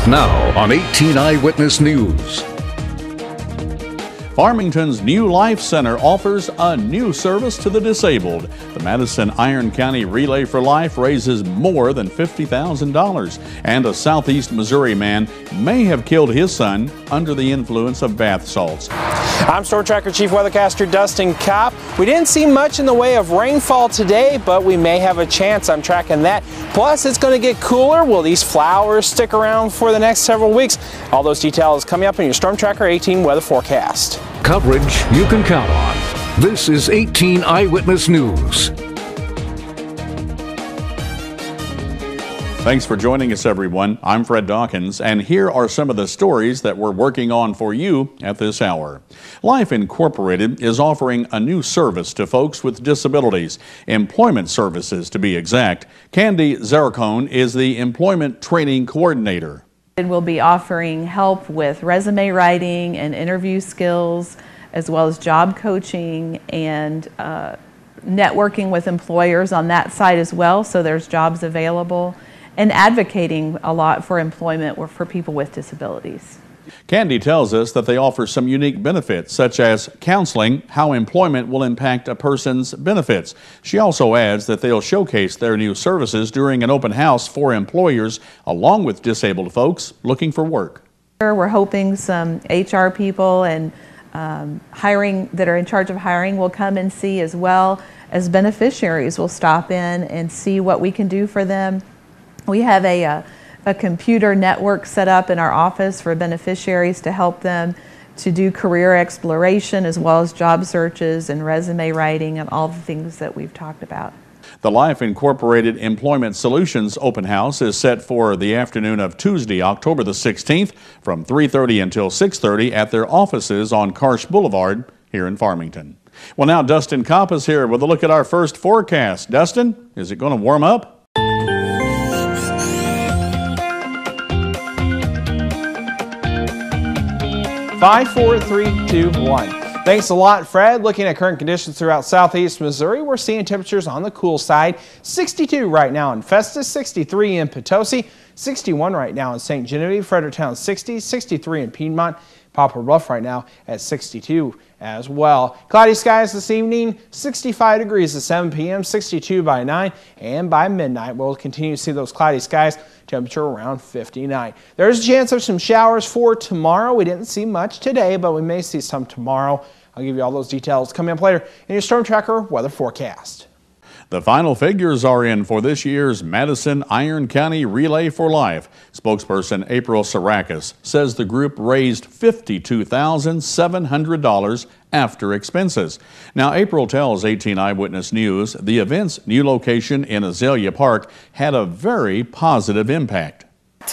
Now on 18 Eyewitness News. Farmington's new Life Center offers a new service to the disabled. The Madison-Iron County Relay for Life raises more than $50,000. And a southeast Missouri man may have killed his son under the influence of bath salts. I'm Storm Tracker Chief Weathercaster Dustin Kopp. We didn't see much in the way of rainfall today, but we may have a chance. I'm tracking that. Plus, it's going to get cooler. Will these flowers stick around for the next several weeks? All those details coming up in your Storm Tracker 18 weather forecast. Coverage you can count on. This is 18 Eyewitness News. Thanks for joining us, everyone. I'm Fred Dawkins, and here are some of the stories that we're working on for you at this hour. Life Incorporated is offering a new service to folks with disabilities, employment services to be exact. Candy Zaracone is the employment training coordinator. We'll be offering help with resume writing and interview skills, as well as job coaching and networking with employers on that side as well, so there's jobs available, and advocating a lot for employment for people with disabilities. Candy tells us that they offer some unique benefits, such as counseling, how employment will impact a person's benefits. She also adds that they'll showcase their new services during an open house for employers, along with disabled folks looking for work. We're hoping some HR people and hiring that are in charge of hiring will come and see, as well as beneficiaries will stop in and see what we can do for them. We have a computer network set up in our office for beneficiaries to help them to do career exploration, as well as job searches and resume writing and all the things that we've talked about. The Life Incorporated Employment Solutions Open House is set for the afternoon of Tuesday, October the 16th from 3:30 until 6:30 at their offices on Karsh Boulevard here in Farmington. Well, now Dustin Kopp is here with a look at our first forecast. Dustin, is it going to warm up? 5, 4, 3, 2, 1. Thanks a lot, Fred. Looking at current conditions throughout southeast Missouri, we're seeing temperatures on the cool side. 62 right now in Festus, 63 in Potosi, 61 right now in St. Genevieve, Fredericktown 60, 63 in Piedmont, Poplar Bluff right now at 62 as well. Cloudy skies this evening, 65 degrees at 7 p.m., 62 by 9, and by midnight we'll continue to see those cloudy skies, temperature around 59. There's a chance of some showers for tomorrow. We didn't see much today, but we may see some tomorrow. I'll give you all those details coming up later in your Storm Tracker weather forecast. The final figures are in for this year's Madison-Iron County Relay for Life. Spokesperson April Sarakis says the group raised $52,700 after expenses. Now, April tells 18 Eyewitness News the event's new location in Azalea Park had a very positive impact.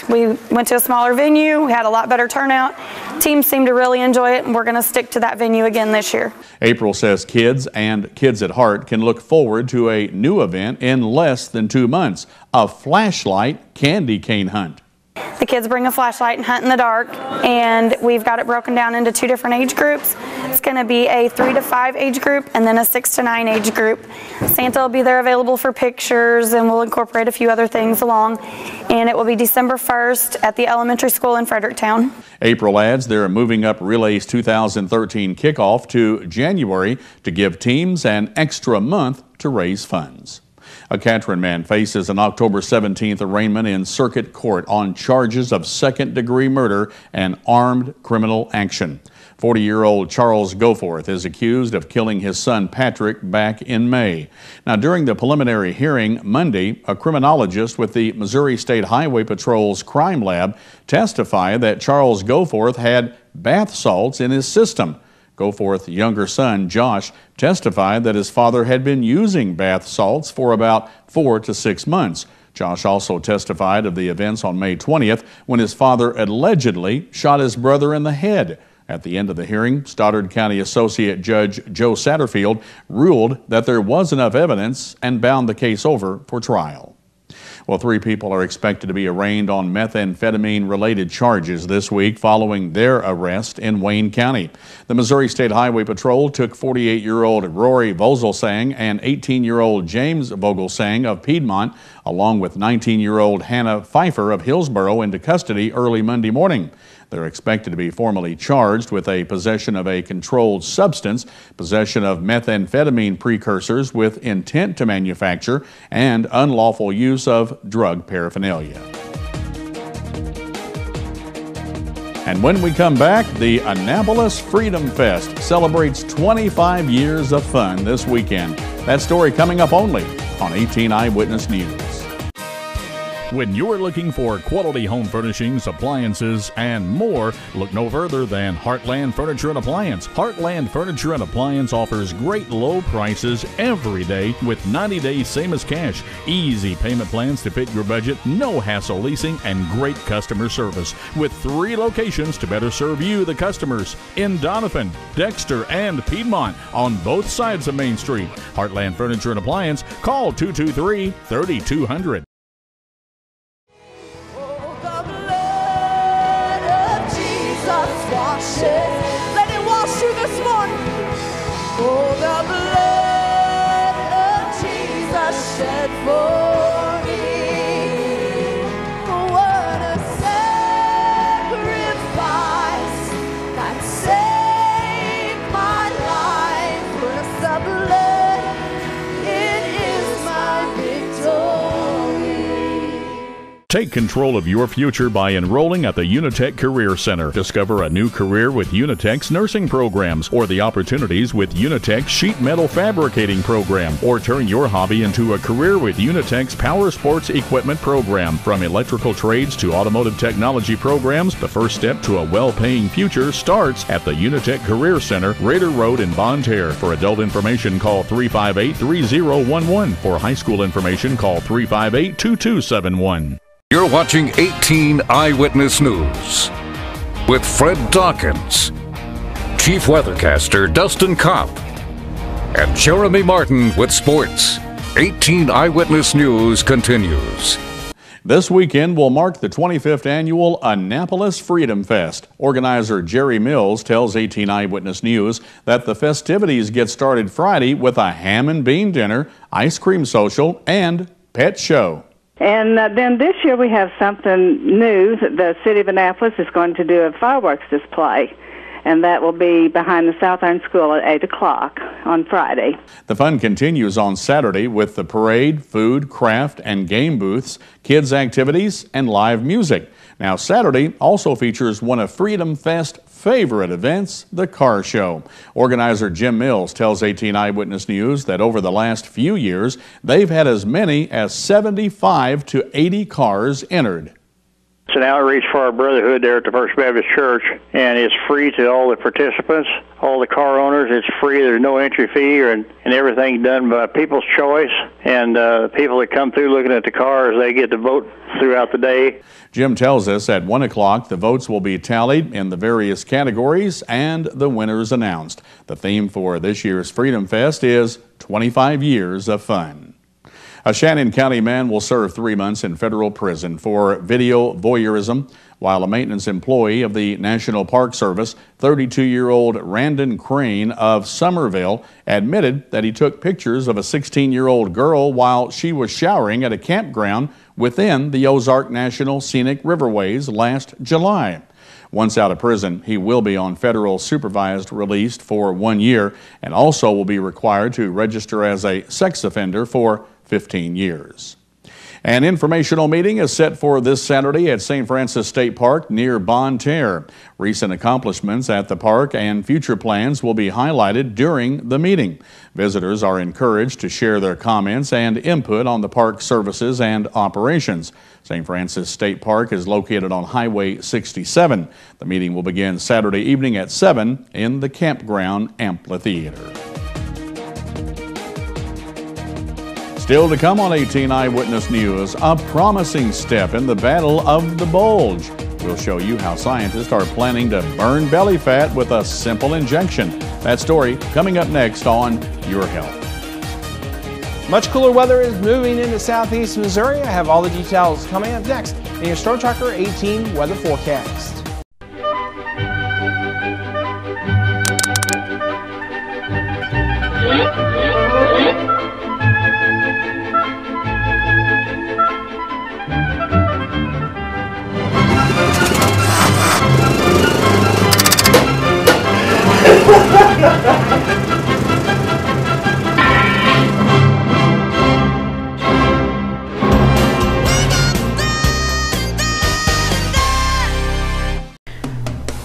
We went to a smaller venue, we had a lot better turnout. Teams seemed to really enjoy it, and we're going to stick to that venue again this year. April says kids and Kids at Heart can look forward to a new event in less than 2 months, a flashlight candy cane hunt. The kids bring a flashlight and hunt in the dark, and we've got it broken down into 2 different age groups. It's going to be a 3 to 5 age group and then a 6 to 9 age group. Santa will be there available for pictures, and we'll incorporate a few other things along. And it will be December 1st at the elementary school in Fredericktown. April adds they're moving up Relay's 2013 kickoff to January to give teams an extra month to raise funds. A Catron man faces an October 17th arraignment in circuit court on charges of second-degree murder and armed criminal action. 40-year-old Charles Goforth is accused of killing his son Patrick back in May. Now, during the preliminary hearing Monday, a criminologist with the Missouri State Highway Patrol's crime lab testified that Charles Goforth had bath salts in his system. Goforth's younger son, Josh, testified that his father had been using bath salts for about 4 to 6 months. Josh also testified of the events on May 20th when his father allegedly shot his brother in the head. At the end of the hearing, Stoddard County Associate Judge Joe Satterfield ruled that there was enough evidence and bound the case over for trial. Well, 3 people are expected to be arraigned on methamphetamine-related charges this week following their arrest in Wayne County. The Missouri State Highway Patrol took 48-year-old Rory Vogelsang and 18-year-old James Vogelsang of Piedmont, along with 19-year-old Hannah Pfeiffer of Hillsboro, into custody early Monday morning. They're expected to be formally charged with a possession of a controlled substance, possession of methamphetamine precursors with intent to manufacture, and unlawful use of drug paraphernalia. And when we come back, the Annapolis Freedom Fest celebrates 25 years of fun this weekend. That story coming up only on 18 Eyewitness News. When you're looking for quality home furnishings, appliances, and more, look no further than Heartland Furniture and Appliance. Heartland Furniture and Appliance offers great low prices every day with 90 days same as cash. Easy payment plans to fit your budget, no hassle leasing, and great customer service. With 3 locations to better serve you, the customers, in Donovan, Dexter, and Piedmont on both sides of Main Street. Heartland Furniture and Appliance. Call 223-3200. Let it wash you this morning. Oh, the blood of Jesus shed for me. What a sacrifice that saved my life. With the blood, it is my victory. Take control of your future by enrolling at the Unitech Career Center. Discover a new career with Unitech's nursing programs or the opportunities with Unitech's sheet metal fabricating program, or turn your hobby into a career with Unitech's power sports equipment program. From electrical trades to automotive technology programs, the first step to a well-paying future starts at the Unitech Career Center, Raider Road in Bonne Terre. For adult information, call 358-3011. For high school information, call 358-2271. You're watching 18 Eyewitness News with Fred Dawkins, Chief Weathercaster Dustin Kopp, and Jeremy Martin with sports. 18 Eyewitness News continues. This weekend will mark the 25th annual Annapolis Freedom Fest. Organizer Jerry Mills tells 18 Eyewitness News that the festivities get started Friday with a ham and bean dinner, ice cream social, and pet show. And then this year we have something new. The city of Annapolis is going to do a fireworks display, and that will be behind the Southern School at 8 o'clock on Friday. The fun continues on Saturday with the parade, food, craft, and game booths, kids' activities, and live music. Now, Saturday also features one of Freedom Fest's favorite events, the car show. Organizer Jim Mills tells 18 Eyewitness News that over the last few years, they've had as many as 75 to 80 cars entered. It's an outreach for our brotherhood there at the First Baptist Church, and it's free to all the participants, all the car owners. It's free. There's no entry fee, and everything's done by people's choice. And people that come through looking at the cars, they get to vote throughout the day. Jim tells us at 1 o'clock the votes will be tallied in the various categories and the winners announced. The theme for this year's Freedom Fest is 25 years of fun. A Shannon County man will serve 3 months in federal prison for video voyeurism, while a maintenance employee of the National Park Service, 32-year-old Randon Crane of Somerville, admitted that he took pictures of a 16-year-old girl while she was showering at a campground within the Ozark National Scenic Riverways last July. Once out of prison, he will be on federal supervised release for 1 year and also will be required to register as a sex offender for 15 years. An informational meeting is set for this Saturday at St. Francis State Park near Bonne Terre. Recent accomplishments at the park and future plans will be highlighted during the meeting. Visitors are encouraged to share their comments and input on the park services and operations. St. Francis State Park is located on Highway 67. The meeting will begin Saturday evening at 7 in the Campground Amphitheater. Still to come on 18 Eyewitness News, a promising step in the battle of the bulge. We'll show you how scientists are planning to burn belly fat with a simple injection. That story coming up next on Your Health. Much cooler weather is moving into southeast Missouri. I have all the details coming up next in your Storm Tracker 18 weather forecast.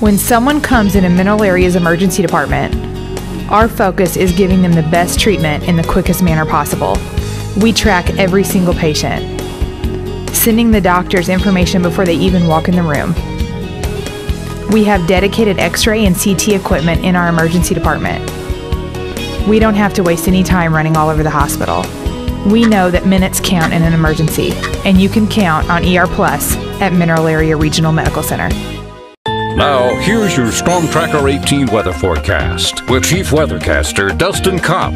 When someone comes in a Mineral Area's emergency department, our focus is giving them the best treatment in the quickest manner possible. We track every single patient, sending the doctors information before they even walk in the room. We have dedicated X-ray and CT equipment in our emergency department. We don't have to waste any time running all over the hospital. We know that minutes count in an emergency, and you can count on ER Plus at Mineral Area Regional Medical Center. Now, here's your Storm Tracker 18 weather forecast with Chief Weathercaster Dustin Kopp.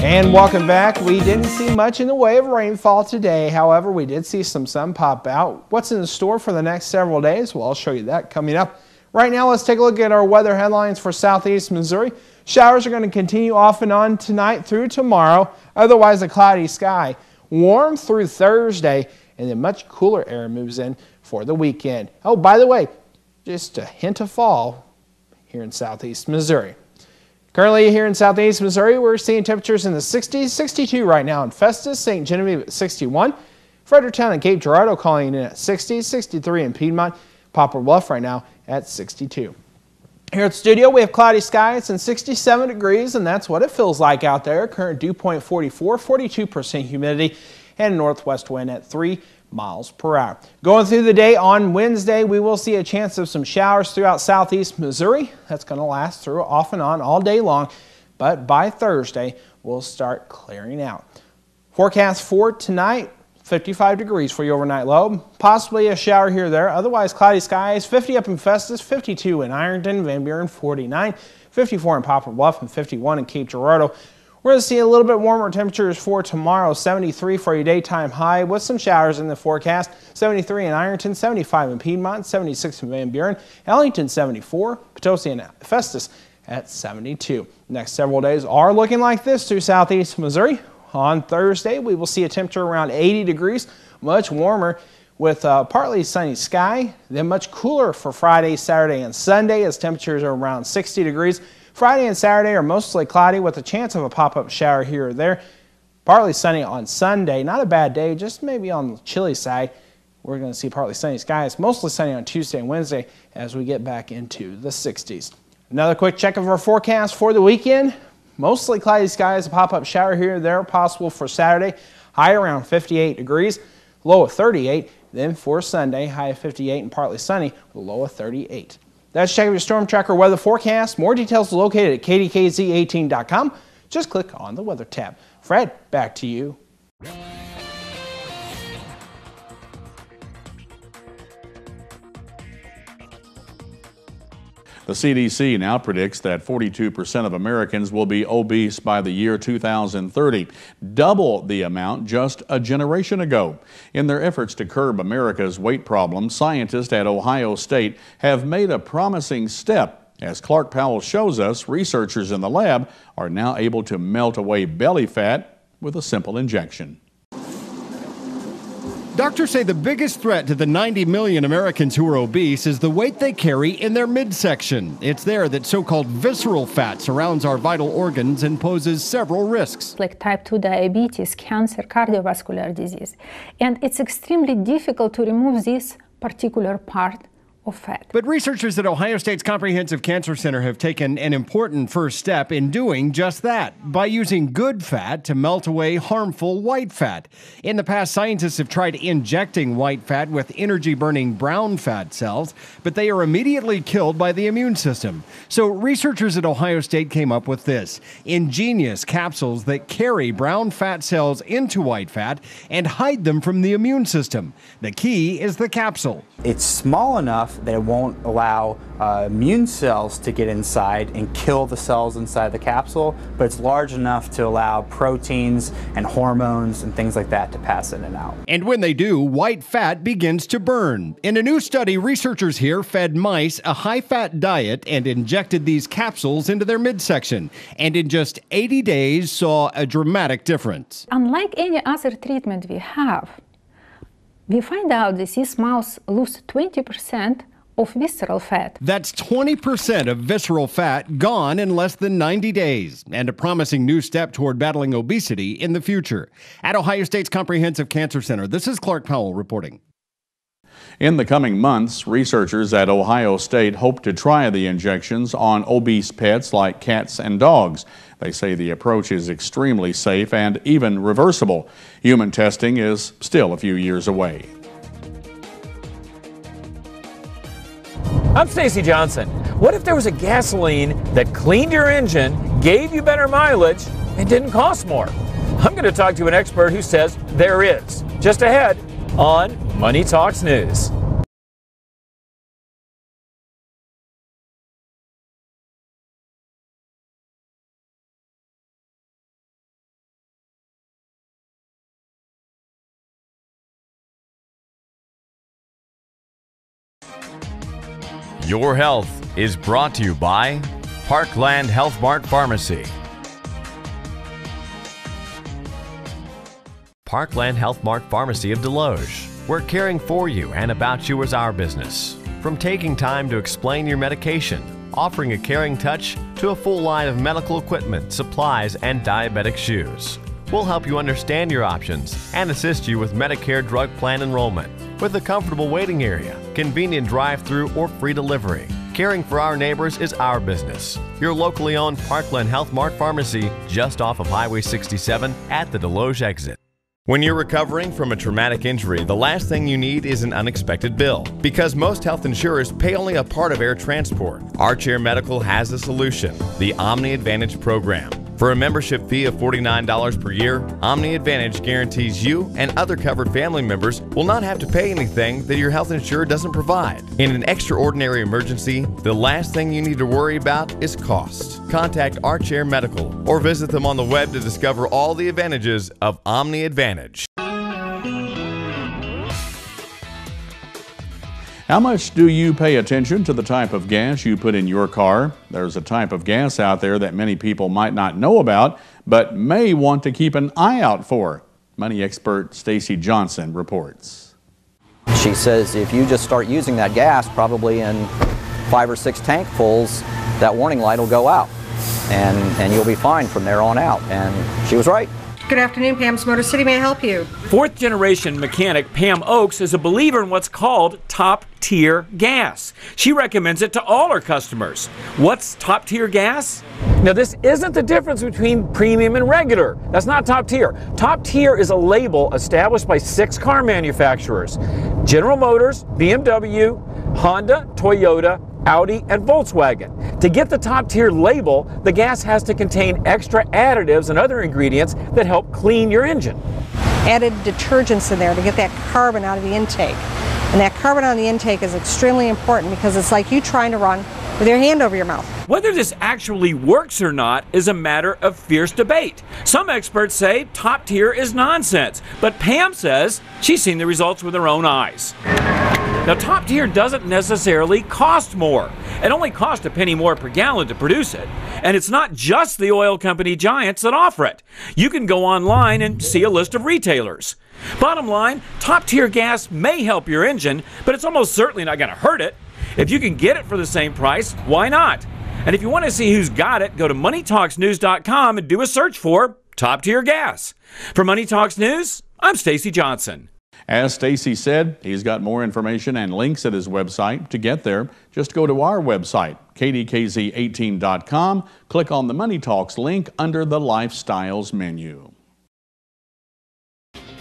And welcome back. We didn't see much in the way of rainfall today. However, we did see some sun pop out. What's in store for the next several days? Well, I'll show you that coming up. Right now, let's take a look at our weather headlines for southeast Missouri. Showers are going to continue off and on tonight through tomorrow. Otherwise, a cloudy sky. Warm through Thursday, and then much cooler air moves in for the weekend. Oh, by the way, just a hint of fall here in southeast Missouri. Currently here in southeast Missouri, we're seeing temperatures in the 60s, 62 right now in Festus, St. Genevieve at 61, Fredericktown and Cape Girardeau calling in at 60, 63 in Piedmont, Poplar Bluff right now at 62. Here at the studio, we have cloudy skies and 67 degrees, and that's what it feels like out there. Current dew point 44, 42% humidity, and a northwest wind at 3 miles per hour. Going through the day on Wednesday, we will see a chance of some showers throughout southeast Missouri. That's going to last through off and on all day long, but by Thursday, we'll start clearing out. Forecast for tonight, 55 degrees for your overnight low. Possibly a shower here or there. Otherwise, cloudy skies, 50 up in Festus, 52 in Ironton, Van Buren, 49, 54 in Poplar Bluff, and 51 in Cape Girardeau. We're going to see a little bit warmer temperatures for tomorrow, 73 for your daytime high with some showers in the forecast, 73 in Ironton, 75 in Piedmont, 76 in Van Buren, Ellington 74, Potosi and Festus at 72. Next several days are looking like this through southeast Missouri. On Thursday, we will see a temperature around 80 degrees, much warmer with partly sunny sky, then much cooler for Friday, Saturday, and Sunday as temperatures are around 60 degrees. Friday and Saturday are mostly cloudy with a chance of a pop-up shower here or there. Partly sunny on Sunday. Not a bad day, just maybe on the chilly side. We're going to see partly sunny skies. Mostly sunny on Tuesday and Wednesday as we get back into the 60s. Another quick check of our forecast for the weekend. Mostly cloudy skies, a pop-up shower here or there possible for Saturday. High around 58 degrees, low of 38. Then for Sunday, high of 58 and partly sunny with a low of 38. That's check your Storm Tracker weather forecast. More details located at KDKZ18.com. Just click on the weather tab. Fred, back to you. The CDC now predicts that 42% of Americans will be obese by the year 2030, double the amount just a generation ago. In their efforts to curb America's weight problem, scientists at Ohio State have made a promising step. As Clark Powell shows us, researchers in the lab are now able to melt away belly fat with a simple injection. Doctors say the biggest threat to the 90 million Americans who are obese is the weight they carry in their midsection. It's there that so-called visceral fat surrounds our vital organs and poses several risks. Like type 2 diabetes, cancer, cardiovascular disease. And it's extremely difficult to remove this particular part of fat. But researchers at Ohio State's Comprehensive Cancer Center have taken an important first step in doing just that, by using good fat to melt away harmful white fat. In the past, scientists have tried injecting white fat with energy-burning brown fat cells, but they are immediately killed by the immune system. So researchers at Ohio State came up with this: ingenious capsules that carry brown fat cells into white fat and hide them from the immune system. The key is the capsule. It's small enough enough that it won't allow immune cells to get inside and kill the cells inside the capsule, but it's large enough to allow proteins and hormones and things like that to pass in and out. And when they do, white fat begins to burn. In a new study, researchers here fed mice a high-fat diet and injected these capsules into their midsection, and in just 80 days saw a dramatic difference. Unlike any other treatment we have, we find out that these mice lose 20% of visceral fat. That's 20% of visceral fat gone in less than 90 days, and a promising new step toward battling obesity in the future. At Ohio State's Comprehensive Cancer Center, this is Clark Powell reporting. In the coming months, researchers at Ohio State hope to try the injections on obese pets like cats and dogs. They say the approach is extremely safe and even reversible. Human testing is still a few years away. I'm Stacey Johnson. What if there was a gasoline that cleaned your engine, gave you better mileage, and didn't cost more? I'm going to talk to an expert who says there is. Just ahead on Money Talks News. Your Health is brought to you by Parkland Health Mart Pharmacy. Parkland Health Mart Pharmacy of Deloge. We're caring for you and about you is our business. From taking time to explain your medication, offering a caring touch, to a full line of medical equipment, supplies, and diabetic shoes. We'll help you understand your options and assist you with Medicare drug plan enrollment. With a comfortable waiting area, convenient drive-through or free delivery. Caring for our neighbors is our business. Your locally owned Parkland Health Mart Pharmacy, just off of Highway 67 at the Deloge exit. When you're recovering from a traumatic injury, the last thing you need is an unexpected bill. Because most health insurers pay only a part of air transport, Archer Medical has a solution, the Omni Advantage program. For a membership fee of $49 per year, Omni Advantage guarantees you and other covered family members will not have to pay anything that your health insurer doesn't provide. In an extraordinary emergency, the last thing you need to worry about is cost. Contact Archer Medical or visit them on the web to discover all the advantages of Omni Advantage. How much do you pay attention to the type of gas you put in your car? There's a type of gas out there that many people might not know about, but may want to keep an eye out for. Money expert Stacey Johnson reports. She says if you just start using that gas, probably in 5 or 6 tankfuls, that warning light will go out, and you'll be fine from there on out. And she was right. Good afternoon, Pam's Motor City. May I help you? Fourth-generation mechanic Pam Oakes is a believer in what's called top-tier gas. She recommends it to all her customers. What's top-tier gas? Now, this isn't the difference between premium and regular. That's not top-tier. Top-tier is a label established by 6 car manufacturers: General Motors, BMW, Honda, Toyota, Audi, and Volkswagen. To get the top-tier label, the gas has to contain extra additives and other ingredients that help clean your engine. Added detergents in there to get that carbon out of the intake. And that carbon out of the intake is extremely important because it's like you trying to run with your hand over your mouth. Whether this actually works or not is a matter of fierce debate. Some experts say top tier is nonsense, but Pam says she's seen the results with her own eyes. Now, top tier doesn't necessarily cost more. It only costs a penny more per gallon to produce it. And it's not just the oil company giants that offer it. You can go online and see a list of retailers. Bottom line, top tier gas may help your engine, but it's almost certainly not going to hurt it. If you can get it for the same price, why not? And if you want to see who's got it, go to MoneyTalksNews.com and do a search for top tier gas. For Money Talks News, I'm Stacey Johnson. As Stacey said, he's got more information and links at his website. To get there, just go to our website, KDKZ18.com. Click on the Money Talks link under the Lifestyles menu.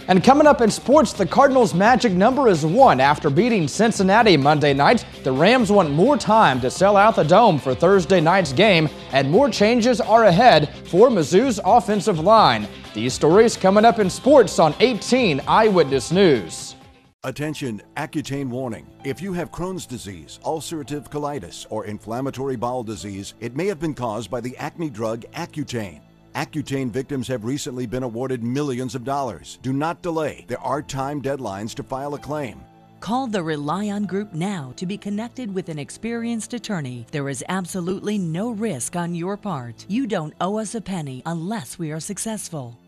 And coming up in sports, the Cardinals' magic number is 1. After beating Cincinnati Monday night, the Rams want more time to sell out the Dome for Thursday night's game, and more changes are ahead for Mizzou's offensive line. These stories coming up in sports on 18 Eyewitness News. Attention, Accutane warning. If you have Crohn's disease, ulcerative colitis, or inflammatory bowel disease, it may have been caused by the acne drug Accutane. Accutane victims have recently been awarded millions of dollars. Do not delay. There are time deadlines to file a claim. Call the Rely On Group now to be connected with an experienced attorney. There is absolutely no risk on your part. You don't owe us a penny unless we are successful.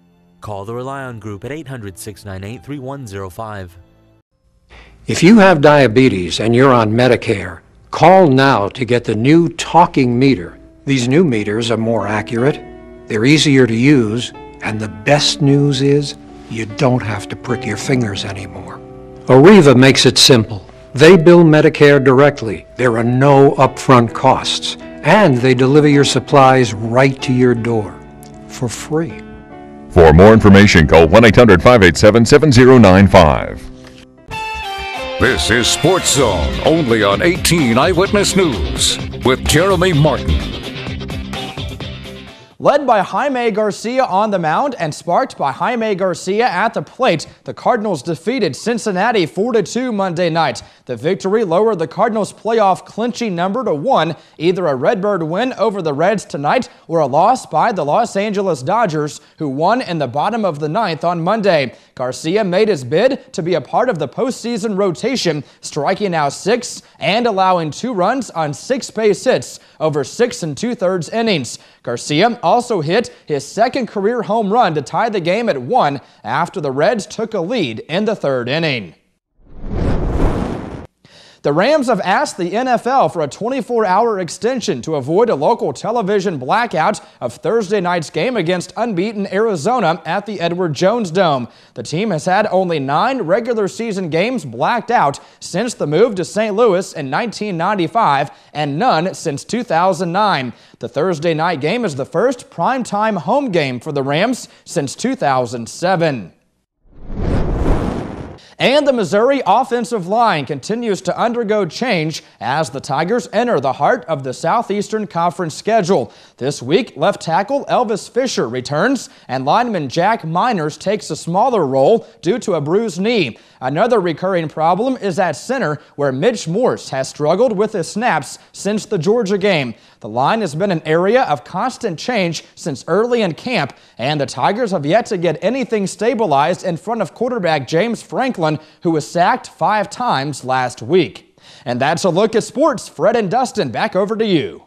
Call the Rely On Group at 800-698-3105. If you have diabetes and you're on Medicare, call now to get the new talking meter. These new meters are more accurate, they're easier to use, and the best news is you don't have to prick your fingers anymore. Arriva makes it simple. They bill Medicare directly. There are no upfront costs, and they deliver your supplies right to your door for free. For more information, call 1-800-587-7095. This is Sports Zone, only on 18 Eyewitness News, with Jeremy Martin. Led by Jaime Garcia on the mound and sparked by Jaime Garcia at the plate, the Cardinals defeated Cincinnati 4-2 Monday night. The victory lowered the Cardinals' playoff clinching number to 1, either a Redbird win over the Reds tonight or a loss by the Los Angeles Dodgers, who won in the bottom of the ninth on Monday. Garcia made his bid to be a part of the postseason rotation, striking out 6 and allowing 2 runs on 6 base hits over 6 2/3 innings. Garcia also hit his second career home run to tie the game at 1 after the Reds took a lead in the 3rd inning. The Rams have asked the NFL for a 24-hour extension to avoid a local television blackout of Thursday night's game against unbeaten Arizona at the Edward Jones Dome. The team has had only 9 regular season games blacked out since the move to St. Louis in 1995 and none since 2009. The Thursday night game is the first primetime home game for the Rams since 2007. And the Missouri offensive line continues to undergo change as the Tigers enter the heart of the Southeastern Conference schedule. This week, left tackle Elvis Fisher returns, and lineman Jack Miners takes a smaller role due to a bruised knee. Another recurring problem is at center, where Mitch Morse has struggled with his snaps since the Georgia game. The line has been an area of constant change since early in camp, and the Tigers have yet to get anything stabilized in front of quarterback James Franklin, who was sacked 5 times last week. And that's a look at sports. Fred and Dustin, back over to you.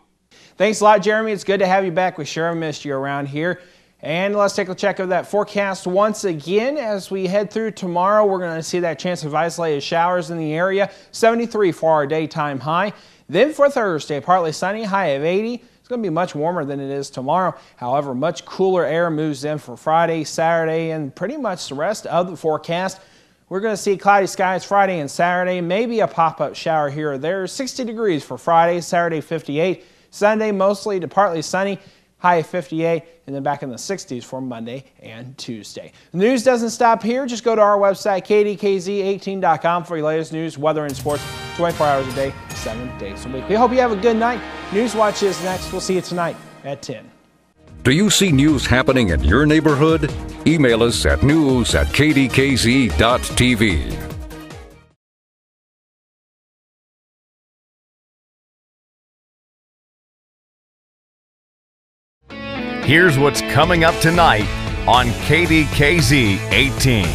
Thanks a lot, Jeremy. It's good to have you back. We sure have missed you around here. And let's take a check of that forecast once again. As we head through tomorrow, we're going to see that chance of isolated showers in the area. 73 for our daytime high. Then for Thursday, partly sunny, high of 80. It's going to be much warmer than it is tomorrow. However, much cooler air moves in for Friday, Saturday, and pretty much the rest of the forecast. We're going to see cloudy skies Friday and Saturday, maybe a pop-up shower here or there. 60 degrees for Friday, Saturday 58. Sunday mostly to partly sunny, high of 58, and then back in the 60s for Monday and Tuesday. The news doesn't stop here. Just go to our website, KDKZ18.com, for your latest news, weather, and sports 24 hours a day, 7 days a week. We hope you have a good night. Newswatch is next. We'll see you tonight at 10. Do you see news happening in your neighborhood? Email us at news@kdkz.tv. Here's what's coming up tonight on KDKZ 18.